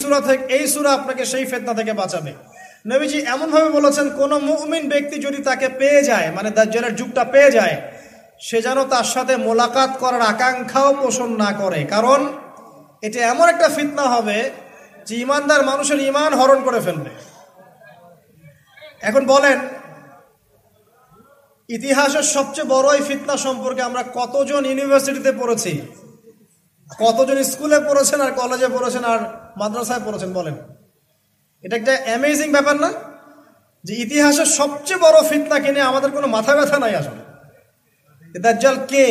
সূরা থেকে এই সূরা আপনাকে সেই ফিতনা থেকে বাঁচাবে। নবীজি এমন ভাবে বলেছেন, কোন মুমিন ব্যক্তি যদি তাকে পেয়ে যায়, মানে দাজ্জালের যুগটা পেয়ে যায়, সে যেন তার সাথে মোলাকাত করার আকাঙ্ক্ষাও পোষণ না করে, কারণ এটা এমন একটা ফিতনা হবে যে ইমানদার মানুষের ইমান হরণ করে ফেলবে। এখন বলেন, ইতিহাসের সবচেয়ে বড় এই ফিতনা সম্পর্কে আমরা কতজন ইউনিভার্সিটিতে পড়েছি, কতজন স্কুলে পড়েছেন আর কলেজে পড়েছেন আর মাদ্রাসায় পড়েছেন? বলেন, এটা একটা অ্যামেজিং ব্যাপার না যে ইতিহাসের সবচেয়ে বড় ফিতনাকে নিয়ে আমাদের কোনো মাথা ব্যথা নাই। আসলে দাজ্জাল কে?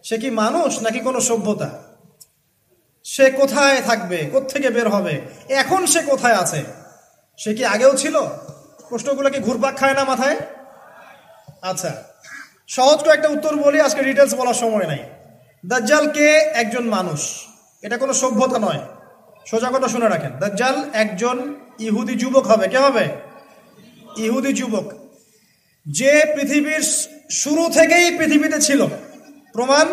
সে কি মানুষ নাকি কোনো সভ্যতা? সে কোথায় থাকবে, কোত্থেকে বের হবে, এখন সে কোথায় আছে, সে কি আগেও ছিল? প্রশ্নগুলো কি ঘুরপাক খায় না মাথায়? আচ্ছা, সহজ করে একটা উত্তর বলি, আজকে ডিটেলস বলার সময় নাই। দাজ্জাল কে? একজন মানুষ, এটা কোনো সভ্যতা নয়। সোজা কথা শুনে রাখেন, দাজ্জাল একজন ইহুদি যুবক হবে। কে হবে? ইহুদি যুবক, যে পৃথিবীর শুরু থেকেই পৃথিবীতে ছিল। প্রমাণ,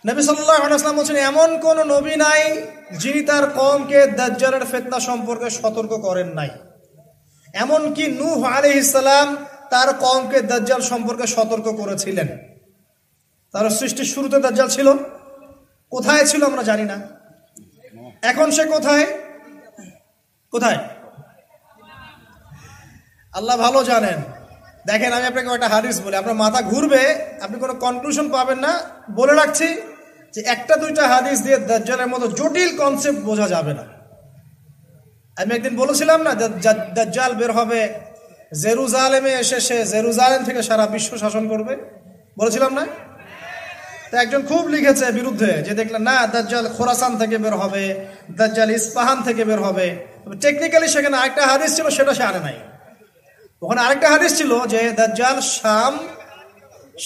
নবী সাল্লাল্লাহু আলাইহি ওয়াসাল্লাম বলেছেন, এমন কোন নবী নাই যিনি তার কওমকে দাজ্জালের ফিতনা সম্পর্কে সতর্ক করেন নাই। এমনকি নূহ আলাইহিস সালাম তার কওমকে দাজ্জাল সম্পর্কে সতর্ক করেছিলেন। তার সৃষ্টির শুরুতে দাজ্জাল ছিল। কোথায় ছিল আমরা জানি না। এখন সে কোথায়? কোথায় আল্লাহ ভালো জানেন। দেখেন, আমি আপনাকে একটা হাদিস বলি, আপনার মাথা ঘুরবে, আপনি কোনো কনক্লুশন পাবেন না। বলে রাখছি যে একটা দুইটা হাদিস দিয়ে দাজ্জালের মতো জটিল কনসেপ্ট বোঝা যাবে না। আমি একদিন বলেছিলাম না, দাজ্জাল বের হবে জেরুজালেমে এসে, সে জেরুজালেম থেকে সারা বিশ্ব শাসন করবে, বলেছিলাম না? তো একজন খুব লিখেছে বিরুদ্ধে, যে দেখলেন না, দাজ্জাল খোরাসান থেকে বের হবে, দাজ্জাল ইস্পাহান থেকে বের হবে। টেকনিক্যালি সেখানে আরেকটা হাদিস ছিল, সেটা সে আনে নাই। ওখানে আরেকটা হাদিস ছিল যে দাজ্জাল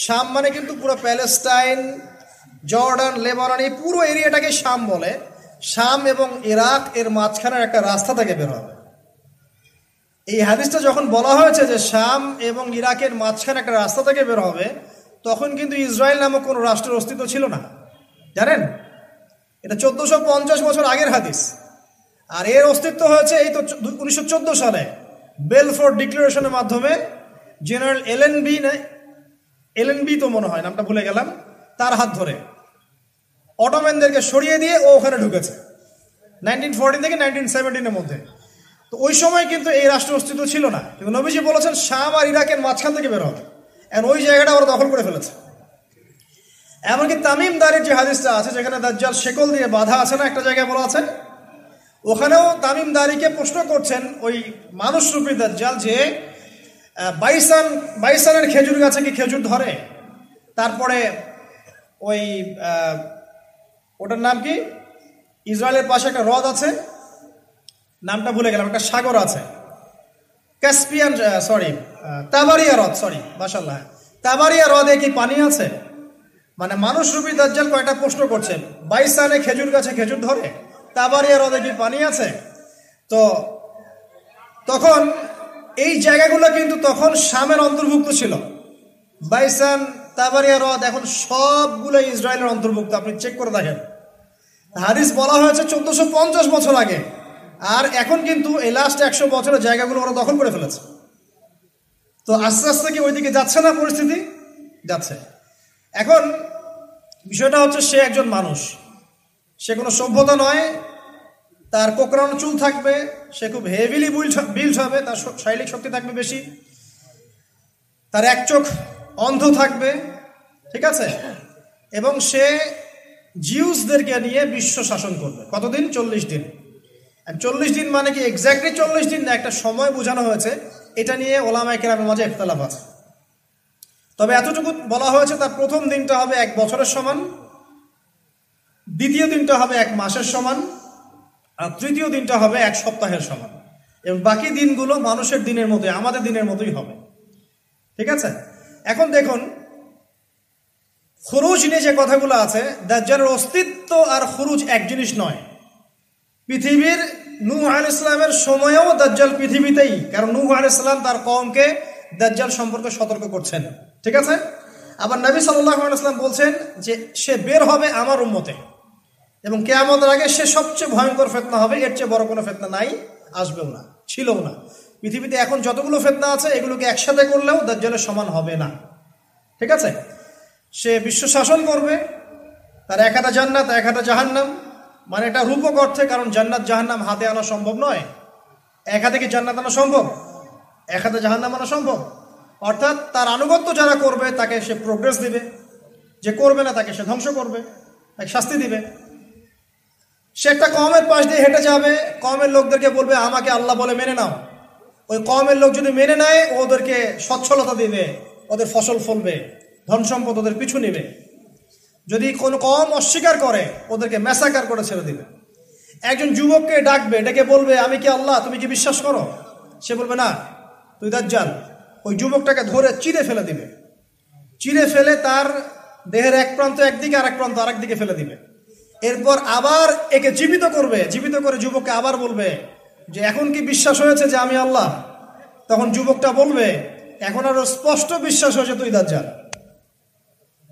শাম মানে কিন্তু পুরো প্যালেস্টাইন, জর্ডান, লেবানন, এই পুরো এরিয়াটাকে শাম বলে। শাম এবং ইরাক এর মাঝখানের একটা রাস্তা থেকে বের হবে। এই হাদিসটা যখন বলা হয়েছে যে শাম এবং ইরাকের মাঝখানে একটা রাস্তা থেকে বের হবে, তখন কিন্তু ইসরায়েল নামক কোনো রাষ্ট্রের অস্তিত্ব ছিল না, জানেন? এটা 1450 বছর আগের হাদিস। আর এর অস্তিত্ব হয়েছে এই তো 1914 সালে বেলফোর্ট ডিক্লারেশনের মাধ্যমে। জেনারেল এলএনবি তো মনে হয়, নামটা ভুলে গেলাম, তার হাত ধরে অটোম্যানদেরকে সরিয়ে দিয়ে ও ওখানে ঢুকেছে 1914 থেকে 1917 মধ্যে। তো ওই সময় কিন্তু এই রাষ্ট্রের অস্তিত্ব ছিল না, কিন্তু নবীজি বলেছেন শাম আর ইরাকের মাঝখান থেকে বের হবে, আর ওই জায়গাটা ওরা দখল করে ফেলেছে। এমনকি তামিম দারির যে হাদিসটা আছে, যেখানে দাজ্জাল শেকল দিয়ে বাধা আছে না, একটা জায়গায় বলা আছে, ওখানেও তামিম দারিকে প্রশ্ন করছেন ওই মানুষরূপী দাজ্জাল যে বাইসানের খেজুর গাছে কি খেজুর ধরে? তারপরে ওই ওটার নাম কি, ইসরায়েলের পাশে একটা হ্রদ আছে, নামটা ভুলে গেলাম, একটা সাগর আছে, ক্যাসপিয়ান, তাবারিয়া হ্রদ, মাশাআল্লাহ, তাবারিয়া হ্রদে কি পানি আছে? মানে মানুষরূপী দাজ্জাল কয়টা প্রশ্ন করছে, বাইসানে খেজুর গাছে খেজুর ধরে, তাবারিয়া হ্রদে কি পানি আছে? তো তখন এই জায়গাগুলো কিন্তু তখন শামের অন্তর্ভুক্ত ছিল। বাইসান, তাবারিয়া হ্রদ এখন সবগুলো ইসরায়েলের অন্তর্ভুক্ত, আপনি চেক করে দেখেন। হাদিস বলা হয়েছে 1450 বছর আগে, আর এখন কিন্তু এই লাস্ট 100 বছরের জায়গাগুলো ওরা দখল করে ফেলেছে। তো আস্তে আস্তে কি ওইদিকে যাচ্ছে না পরিস্থিতি? যাচ্ছে। এখন বিষয়টা হচ্ছে, সে একজন মানুষ, সে কোনো সভ্যতা নয়, তার কোকড়ানো চুল থাকবে, সে খুব হেভিলি বিল্ড হবে, তার শারীরিক শক্তি থাকবে বেশি, তার এক চোখ অন্ধ থাকবে, ঠিক আছে? এবং সে জিউসদেরকে নিয়ে বিশ্ব শাসন করবে। কতদিন? 40 দিন। 40 দিন মানে কি এক্স্যাক্টলি 40 দিন না, একটা সময় বোঝানো হয়েছে। এটা নিয়ে ওলামায়ে কেরামের মাঝে ইখতিলাফ আছে। তবে এতটুকু বলা হয়েছে, তার প্রথম দিনটা হবে 1 বছরের সমান, দ্বিতীয় দিনটা হবে 1 মাসের সমান, আর তৃতীয় দিনটা হবে 1 সপ্তাহের সমান, এবং বাকি দিনগুলো মানুষের দিনের মতোই, আমাদের দিনের মতোই হবে, ঠিক আছে? এখন দেখুন, খুরুজ নিয়ে যে কথাগুলো আছে, দাজ্জালের অস্তিত্ব আর খুরুজ এক জিনিস নয়। পৃথিবীর নূহ আলাইহিস সালামের সময়েও দাজ্জাল পৃথিবীতেই, কারণ নূহ আলাইহিস সালাম তার কওমকে দাজ্জাল সম্পর্কে সতর্ক করছেন, ঠিক আছে? আবার নবী সাল্লাল্লাহু আলাইহি ওয়াসাল্লাম বলছেন যে সে বের হবে আমার উম্মতে, এবং কিয়ামতের আগে সে সবচেয়ে ভয়ঙ্কর ফিতনা হবে, এর চেয়ে বড় কোনো ফিতনা নাই, আসবেও না, ছিলও না। পৃথিবীতে এখন যতগুলো ফিতনা আছে এগুলোকে একসাথে করলেও দাজ্জালের সমান হবে না। ঠিক আছে? সে বিশ্ব শাসন করবে, তার এক হাতে জান্নাত এক হাতে জাহান্নাম, মানে এটা রূপক অর্থে, কারণ জান্নাত জাহান্নাম হাতে আনা সম্ভব নয়। এক হাতে কি জান্নাত আনা সম্ভব? এক হাতে জাহান্নাম আনা সম্ভব? অর্থাৎ তার আনুগত্য যারা করবে তাকে সে প্রোগ্রেস দিবে, যে করবে না তাকে সে ধ্বংস করবে, তাকে শাস্তি দিবে। সে একটা কওমের পাশ দিয়ে হেঁটে যাবে, কওমের লোকদেরকে বলবে আমাকে আল্লাহ বলে মেনে নাও। ওই কওমের লোক যদি মেনে নেয় ওদেরকে সচ্ছলতা দিবে, ওদের ফসল ফলবে, ধন সম্পদ ওদের পিছু নিবে। যদি কোনো কওম অস্বীকার করে ওদেরকে ম্যাসাকার করে ছেড়ে দিবে। একজন যুবককে ডাকবে, ডেকে বলবে আমি কি আল্লাহ, তুমি কি বিশ্বাস করো? সে বলবে না, তুই দাজ্জাল। ওই যুবকটাকে ধরে চিরে ফেলে দিবে, চিরে ফেলে তার দেহের এক প্রান্ত একদিকে আর এক প্রান্ত আরেক দিকে ফেলে দিবে। এরপর আবার একে জীবিত করবে, জীবিত করে যুবককে আবার বলবে যে এখন কি বিশ্বাস হয়েছে যে আমি আল্লাহ? তখন যুবকটা বলবে এখন আরো স্পষ্ট বিশ্বাস হয়েছে তুই দাজ্জাল।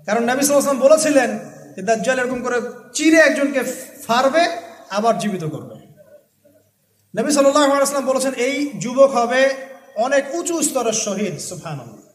কারণ নবী সাল্লাল্লাহু আলাইহি ওয়াসাল্লাম বলেছিলেন যে দাজ্জাল এরকম করে চিরে একজনকে ফাড়বে আবার জীবিত করবে। নবী সাল্লাল্লাহু আলাইহি ওয়াসাল্লাম বলেছেন এই যুবক হবে অনেক উঁচু স্তরের শহীদ। সুবহানাল্লাহ।